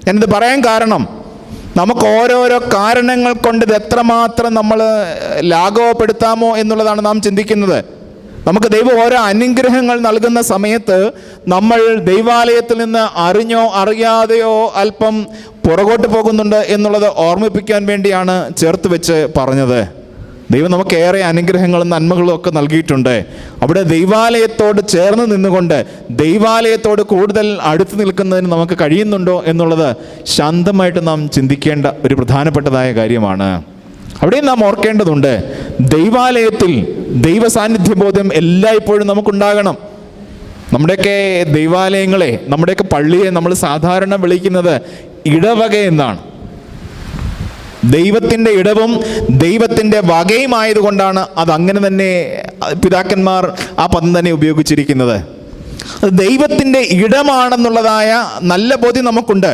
ഞാനിത് പറയാൻ കാരണം, നമുക്ക് ഓരോരോ കാരണങ്ങൾ കൊണ്ട് ഇത് എത്രമാത്രം നമ്മൾ ലാഘവപ്പെടുത്താമോ എന്നുള്ളതാണ് നാം ചിന്തിക്കുന്നത്. നമുക്ക് ദൈവം ഓരോ അനുഗ്രഹങ്ങൾ നൽകുന്ന സമയത്ത് നമ്മൾ ദൈവാലയത്തിൽ നിന്ന് അറിഞ്ഞോ അറിയാതെയോ അല്പം പുറകോട്ട് പോകുന്നുണ്ട് എന്നുള്ളത് ഓർമ്മിപ്പിക്കാൻ വേണ്ടിയാണ് ചേർത്ത് വെച്ച് പറഞ്ഞത്. ദൈവം നമുക്ക് ഏറെ അനുഗ്രഹങ്ങളും നന്മകളും ഒക്കെ നൽകിയിട്ടുണ്ട്. അവിടെ ദൈവാലയത്തോട് ചേർന്ന് നിന്നുകൊണ്ട് ദൈവാലയത്തോട് കൂടുതൽ അടുത്ത് നിൽക്കുന്നതിന് നമുക്ക് കഴിയുന്നുണ്ടോ എന്നുള്ളത് ശാന്തമായിട്ട് നാം ചിന്തിക്കേണ്ട ഒരു പ്രധാനപ്പെട്ടതായ കാര്യമാണ്. അവിടെയും നാം ഓർക്കേണ്ടതുണ്ട്, ദൈവാലയത്തിൽ ദൈവ സാന്നിധ്യബോധം എല്ലായ്പ്പോഴും നമുക്കുണ്ടാകണം. നമ്മുടെയൊക്കെ ദൈവാലയങ്ങളെ, നമ്മുടെയൊക്കെ പള്ളിയെ നമ്മൾ സാധാരണ വിളിക്കുന്നത് ഇടവക എന്നാണ്. ദൈവത്തിൻ്റെ ഇടവും ദൈവത്തിൻ്റെ വകയുമായതുകൊണ്ടാണ് അതങ്ങനെ തന്നെ പിതാക്കന്മാർ ആ പദം തന്നെ ഉപയോഗിച്ചിരിക്കുന്നത്. ദൈവത്തിൻ്റെ ഇടമാണെന്നുള്ളതായ നല്ല ബോധ്യം നമുക്കുണ്ട്.